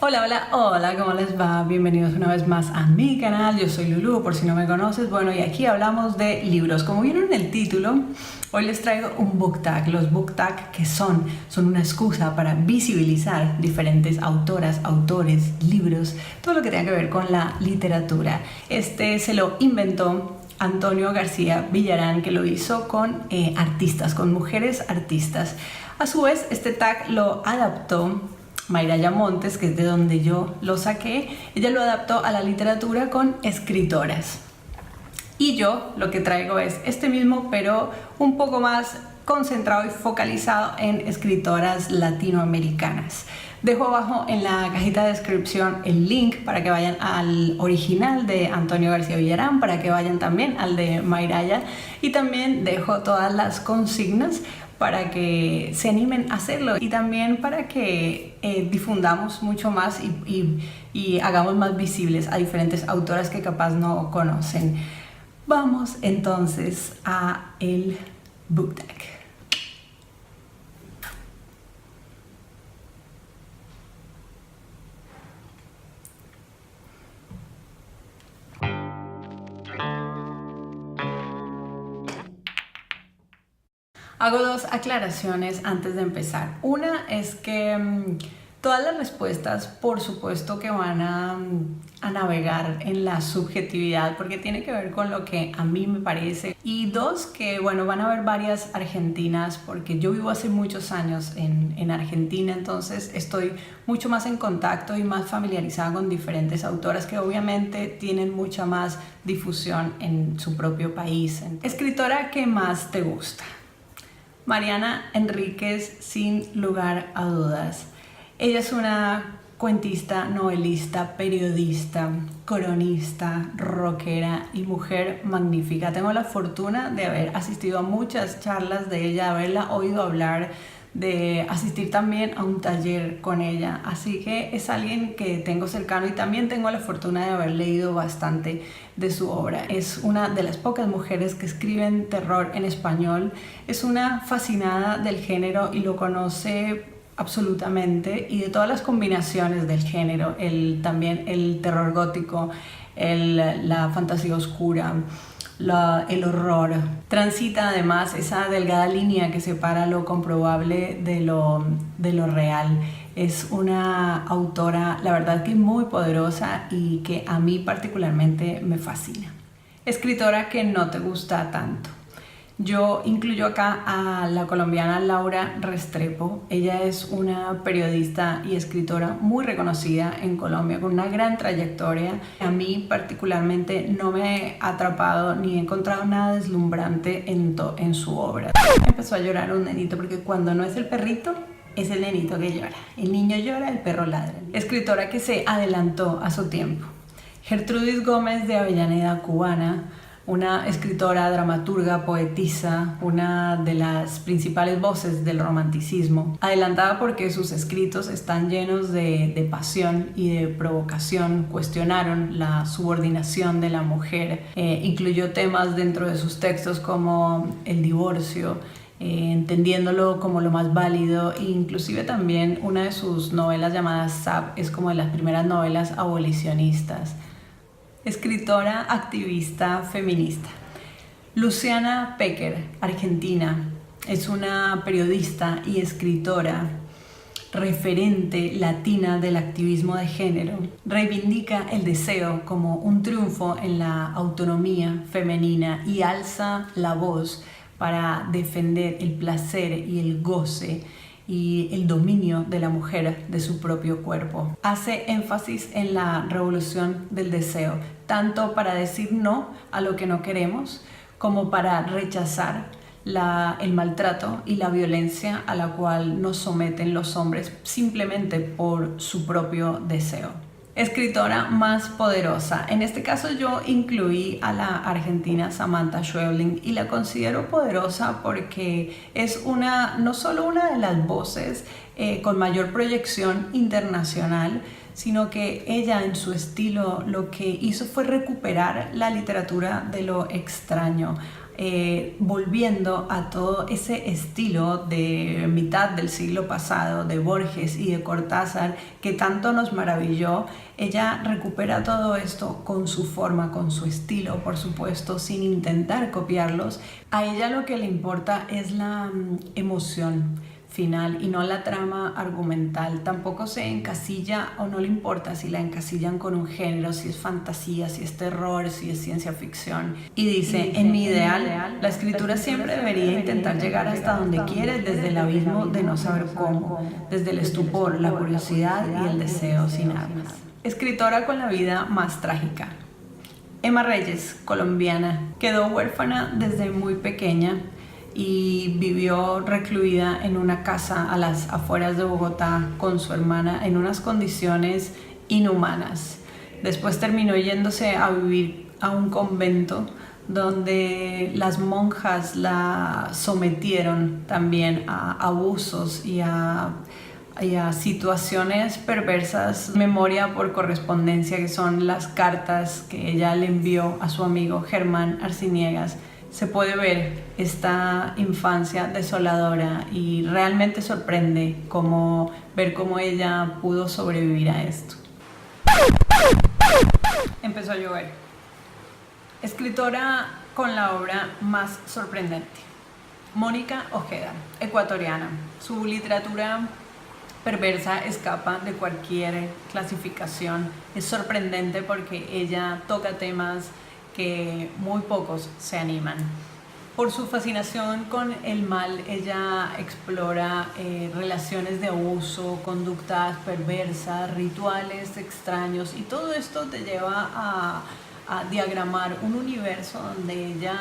Hola, hola, hola, ¿cómo les va? Bienvenidos una vez más a mi canal, yo soy Lulu, por si no me conoces. Bueno, y aquí hablamos de libros. Como vieron en el título, hoy les traigo un book tag. Los book tag que son una excusa para visibilizar diferentes autoras, autores, libros, todo lo que tenga que ver con la literatura. Este se lo inventó Antonio García Villarán, que lo hizo con artistas, con mujeres artistas. A su vez, este tag lo adaptó Mayraya Montes, que es de donde yo lo saqué. Ella lo adaptó a la literatura con escritoras. Y yo lo que traigo es este mismo, pero un poco más concentrado y focalizado en escritoras latinoamericanas. Dejo abajo en la cajita de descripción el link para que vayan al original de Antonio García Villarán, para que vayan también al de Mayraya, y también dejo todas las consignas para que se animen a hacerlo y también para que difundamos mucho más y hagamos más visibles a diferentes autoras que capaz no conocen. Vamos entonces a el book tag. Hago dos aclaraciones antes de empezar. Una es que todas las respuestas, por supuesto que van a navegar en la subjetividad, porque tiene que ver con lo que a mí me parece. Y dos, que bueno, van a haber varias argentinas, porque yo vivo hace muchos años en Argentina, entonces estoy mucho más en contacto y más familiarizada con diferentes autoras que obviamente tienen mucha más difusión en su propio país. Escritora que más te gusta. Mariana Enríquez, sin lugar a dudas. Ella es una cuentista, novelista, periodista, cronista, rockera y mujer magnífica. Tengo la fortuna de haber asistido a muchas charlas de ella, de haberla oído hablar, de asistir también a un taller con ella, así que es alguien que tengo cercano y también tengo la fortuna de haber leído bastante de su obra. Es una de las pocas mujeres que escriben terror en español, es una fascinada del género y lo conoce absolutamente, y de todas las combinaciones del género, también el terror gótico, la fantasía oscura, el horror. Transita además esa delgada línea que separa lo comprobable de lo real. Es una autora, la verdad, que muy poderosa y que a mí particularmente me fascina. Escritora que no te gusta tanto. Yo incluyo acá a la colombiana Laura Restrepo. Ella es una periodista y escritora muy reconocida en Colombia, con una gran trayectoria. A mí particularmente no me ha atrapado ni he encontrado nada deslumbrante en su obra. Empezó a llorar un nenito, porque cuando no es el perrito, es el nenito que llora. El niño llora, el perro ladra. Escritora que se adelantó a su tiempo. Gertrudis Gómez de Avellaneda, cubana, una escritora, dramaturga, poetisa, una de las principales voces del romanticismo, adelantada porque sus escritos están llenos de pasión y de provocación. Cuestionaron la subordinación de la mujer, incluyó temas dentro de sus textos como el divorcio, entendiéndolo como lo más válido, e inclusive también una de sus novelas llamada Sap es como de las primeras novelas abolicionistas. Escritora, activista, feminista. Luciana Pecker, argentina, es una periodista y escritora, referente latina del activismo de género. Reivindica el deseo como un triunfo en la autonomía femenina y alza la voz para defender el placer y el goce y el dominio de la mujer de su propio cuerpo. Hace énfasis en la revolución del deseo, tanto para decir no a lo que no queremos, como para rechazar el maltrato y la violencia a la cual nos someten los hombres simplemente por su propio deseo. Escritora más poderosa. En este caso yo incluí a la argentina Samantha Schweblin y la considero poderosa porque es no solo una de las voces con mayor proyección internacional, sino que ella en su estilo lo que hizo fue recuperar la literatura de lo extraño. volviendo a todo ese estilo de mitad del siglo pasado de Borges y de Cortázar que tanto nos maravilló. Ella recupera todo esto con su forma, con su estilo, por supuesto, sin intentar copiarlos. A ella lo que le importa es la emoción final y no la trama argumental. Tampoco se encasilla, o no le importa si la encasillan con un género, si es fantasía, si es terror, si es ciencia ficción. Y dice, en mi ideal, la escritura siempre debería intentar llegar hasta donde quiere, desde el abismo de no saber cómo, desde el estupor, la curiosidad y el deseo sin armas. Escritora con la vida más trágica. Emma Reyes, colombiana, quedó huérfana desde muy pequeña y vivió recluida en una casa a las afueras de Bogotá con su hermana en unas condiciones inhumanas. Después terminó yéndose a vivir a un convento donde las monjas la sometieron también a abusos y a situaciones perversas. Memoria por correspondencia, que son las cartas que ella le envió a su amigo Germán Arciniegas. Se puede ver esta infancia desoladora y realmente sorprende ver cómo ella pudo sobrevivir a esto. Empezó a llover. Escritora con la obra más sorprendente. Mónica Ojeda, ecuatoriana. Su literatura perversa escapa de cualquier clasificación. Es sorprendente porque ella toca temas que muy pocos se animan. Por su fascinación con el mal, ella explora relaciones de abuso, conductas perversas, rituales extraños, y todo esto te lleva a diagramar un universo donde ella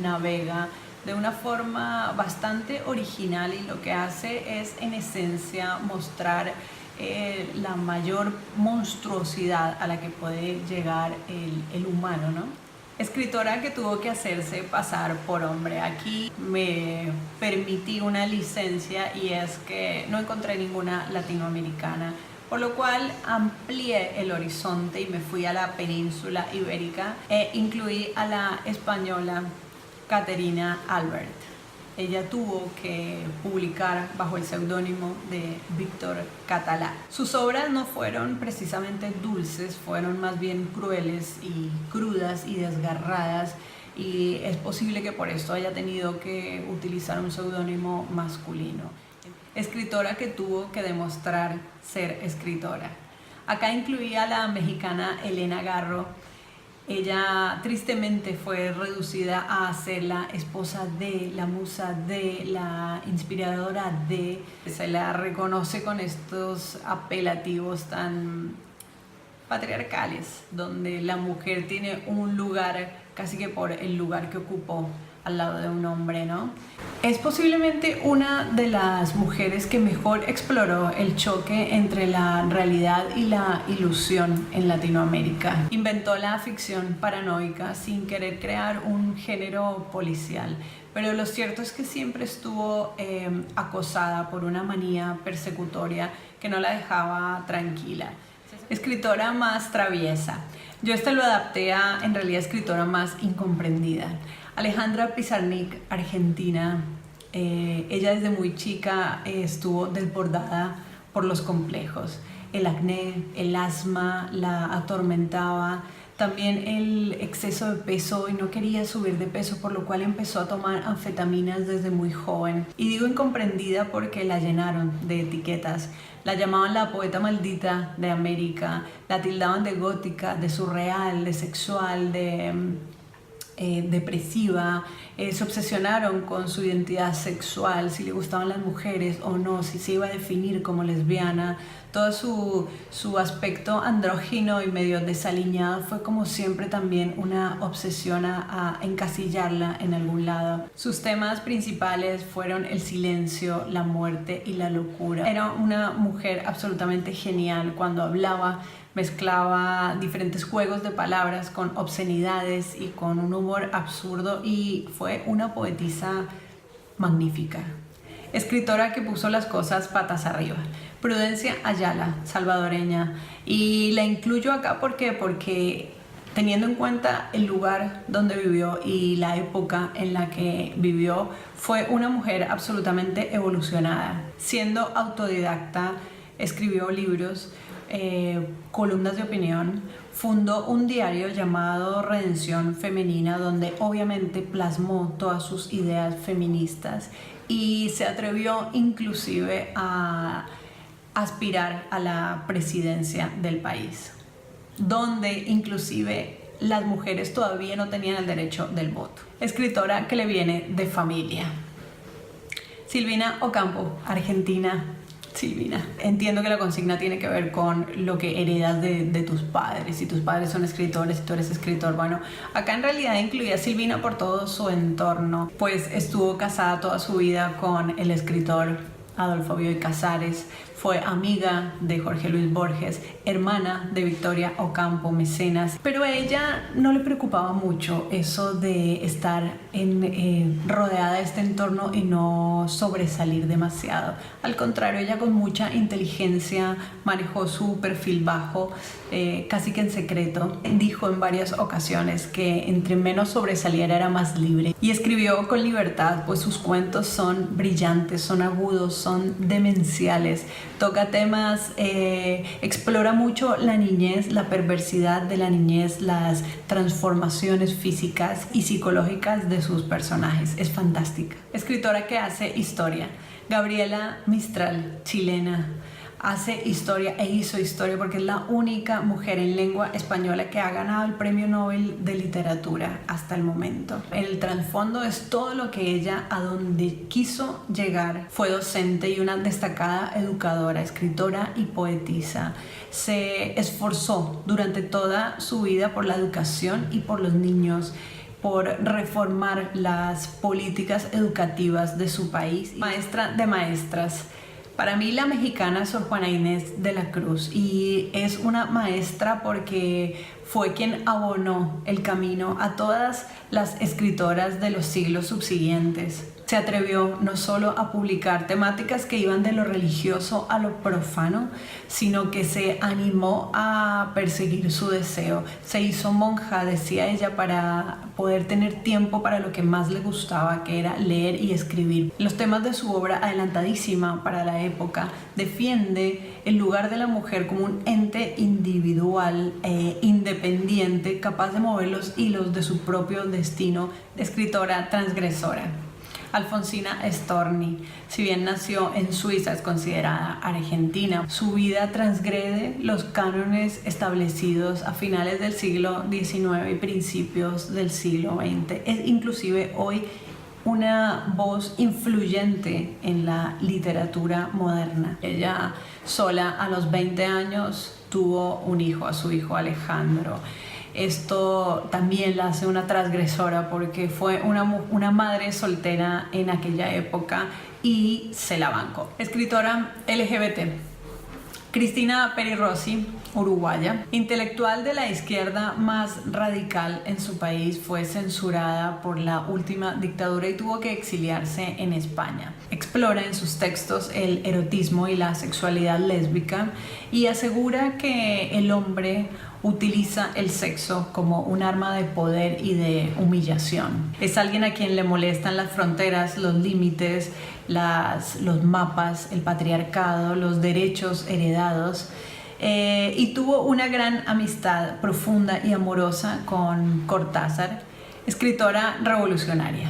navega de una forma bastante original, y lo que hace es en esencia mostrar la mayor monstruosidad a la que puede llegar el humano, ¿no? Escritora que tuvo que hacerse pasar por hombre. Aquí me permití una licencia, y es que no encontré ninguna latinoamericana, por lo cual amplié el horizonte y me fui a la península ibérica e incluí a la española Caterina Albert. Ella tuvo que publicar bajo el seudónimo de Víctor Català. Sus obras no fueron precisamente dulces, fueron más bien crueles y crudas y desgarradas, y es posible que por esto haya tenido que utilizar un seudónimo masculino. Escritora que tuvo que demostrar ser escritora. Acá incluía a la mexicana Elena Garro. Ella tristemente fue reducida a ser la esposa de, la musa de, la inspiradora de. Se la reconoce con estos apelativos tan patriarcales, donde la mujer tiene un lugar casi que por el lugar que ocupó al lado de un hombre, ¿no? Es posiblemente una de las mujeres que mejor exploró el choque entre la realidad y la ilusión en Latinoamérica. Inventó la ficción paranoica sin querer crear un género policial, pero lo cierto es que siempre estuvo acosada por una manía persecutoria que no la dejaba tranquila. Escritora más traviesa. Yo lo adapté a, en realidad, escritora más incomprendida. Alejandra Pizarnik, argentina. Ella desde muy chica estuvo desbordada por los complejos. El acné, el asma la atormentaba, también el exceso de peso, y no quería subir de peso, por lo cual empezó a tomar anfetaminas desde muy joven. Y digo incomprendida porque la llenaron de etiquetas. La llamaban la poeta maldita de América, la tildaban de gótica, de surreal, de sexual, de depresiva. Se obsesionaron con su identidad sexual, si le gustaban las mujeres o no, si se iba a definir como lesbiana. Todo su aspecto andrógino y medio desaliñado fue, como siempre, también una obsesión a encasillarla en algún lado. Sus temas principales fueron el silencio, la muerte y la locura. Era una mujer absolutamente genial. Cuando hablaba, mezclaba diferentes juegos de palabras con obscenidades y con un humor absurdo, y fue una poetisa magnífica. Escritora que puso las cosas patas arriba. Prudencia Ayala, salvadoreña, y la incluyo acá porque teniendo en cuenta el lugar donde vivió y la época en la que vivió, fue una mujer absolutamente evolucionada. Siendo autodidacta, escribió libros, columnas de opinión, fundó un diario llamado Redención Femenina, donde obviamente plasmó todas sus ideas feministas y se atrevió inclusive a aspirar a la presidencia del país, donde inclusive las mujeres todavía no tenían el derecho del voto. Escritora que le viene de familia. Silvina Ocampo, argentina. Silvina, entiendo que la consigna tiene que ver con lo que heredas de tus padres. Si tus padres son escritores, si tú eres escritor. Bueno, acá en realidad incluía a Silvina por todo su entorno, pues estuvo casada toda su vida con el escritor Adolfo Bioy Casares, fue amiga de Jorge Luis Borges, hermana de Victoria Ocampo, mecenas, pero a ella no le preocupaba mucho eso de estar rodeada de este entorno y no sobresalir demasiado. Al contrario, ella con mucha inteligencia manejó su perfil bajo, casi que en secreto. Dijo en varias ocasiones que entre menos sobresaliera era más libre, y escribió con libertad, pues sus cuentos son brillantes, son agudos, son demenciales. Toca temas, explora mucho la niñez, la perversidad de la niñez, las transformaciones físicas y psicológicas de sus personajes. Es fantástica. Escritora que hace historia. Gabriela Mistral, chilena, hace historia e hizo historia porque es la única mujer en lengua española que ha ganado el Premio Nobel de Literatura hasta el momento. El trasfondo es todo lo que ella, a donde quiso llegar. Fue docente y una destacada educadora, escritora y poetisa. Se esforzó durante toda su vida por la educación y por los niños, por reformar las políticas educativas de su país. Maestra de maestras. Para mí la mexicana es Sor Juana Inés de la Cruz, y es una maestra porque fue quien abonó el camino a todas las escritoras de los siglos subsiguientes. Se atrevió no solo a publicar temáticas que iban de lo religioso a lo profano, sino que se animó a perseguir su deseo. Se hizo monja, decía ella, para poder tener tiempo para lo que más le gustaba, que era leer y escribir. Los temas de su obra, adelantadísima para la época, defiende el lugar de la mujer como un ente individual, independiente, capaz de mover los hilos de su propio destino. Escritora transgresora. Alfonsina Storni, si bien nació en Suiza, es considerada argentina. Su vida transgrede los cánones establecidos a finales del siglo XIX y principios del siglo XX. Es inclusive hoy una voz influyente en la literatura moderna. Ella sola a los 20 años tuvo un hijo, a su hijo Alejandro. Esto también la hace una transgresora porque fue una madre soltera en aquella época y se la bancó. Escritora LGBT. Cristina Peri Rossi, uruguaya, intelectual de la izquierda más radical en su país, fue censurada por la última dictadura y tuvo que exiliarse en España. Explora en sus textos el erotismo y la sexualidad lésbica y asegura que el hombre utiliza el sexo como un arma de poder y de humillación. Es alguien a quien le molestan las fronteras, los límites, los mapas, el patriarcado, los derechos heredados, y tuvo una gran amistad profunda y amorosa con Cortázar, escritora revolucionaria.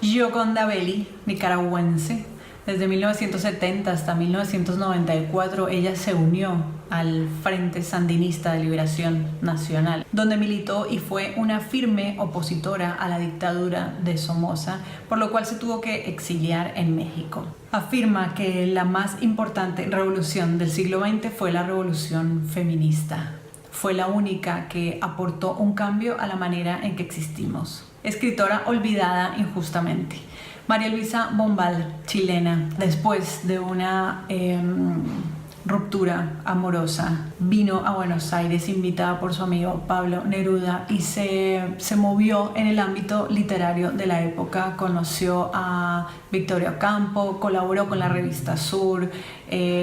Gioconda Belli, nicaragüense. Desde 1970 hasta 1994 ella se unió al Frente Sandinista de Liberación Nacional, donde militó y fue una firme opositora a la dictadura de Somoza, por lo cual se tuvo que exiliar en México. Afirma que la más importante revolución del siglo XX fue la revolución feminista. Fue la única que aportó un cambio a la manera en que existimos. Escritora olvidada injustamente. María Luisa Bombal, chilena, después de una ruptura amorosa. Vino a Buenos Aires invitada por su amigo Pablo Neruda y se movió en el ámbito literario de la época. Conoció a Victoria Ocampo, colaboró con la revista Sur,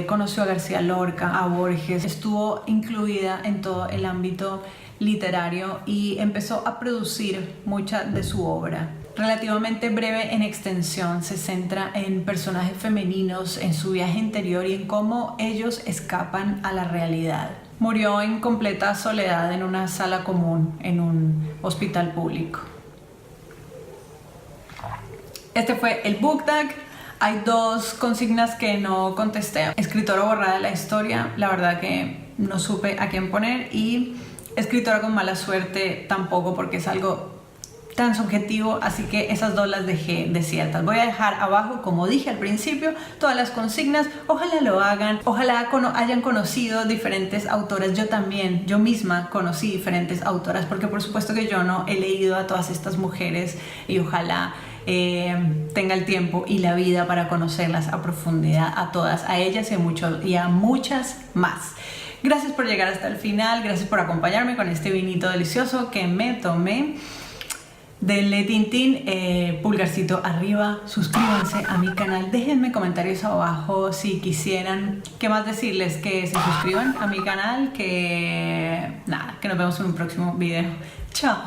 conoció a García Lorca, a Borges. Estuvo incluida en todo el ámbito literario y empezó a producir mucha de su obra. Relativamente breve en extensión, se centra en personajes femeninos, en su viaje interior y en cómo ellos escapan a la realidad. Murió en completa soledad en una sala común en un hospital público. Este fue el book tag. Hay dos consignas que no contesté. Escritora borrada de la historia, la verdad que no supe a quién poner, y escritora con mala suerte tampoco, porque es algo tan subjetivo, así que esas dos las dejé desiertas. Voy a dejar abajo, como dije al principio, todas las consignas. Ojalá lo hagan, ojalá hayan conocido diferentes autoras. Yo misma conocí diferentes autoras, porque por supuesto que yo no he leído a todas estas mujeres, y ojalá tenga el tiempo y la vida para conocerlas a profundidad, a todas, a ellas y a muchas más. Gracias por llegar hasta el final, gracias por acompañarme con este vinito delicioso que me tomé. Denle tintín, pulgarcito arriba, suscríbanse a mi canal, déjenme comentarios abajo si quisieran. ¿Qué más decirles? Que se suscriban a mi canal, que nada, que nos vemos en un próximo video. Chao.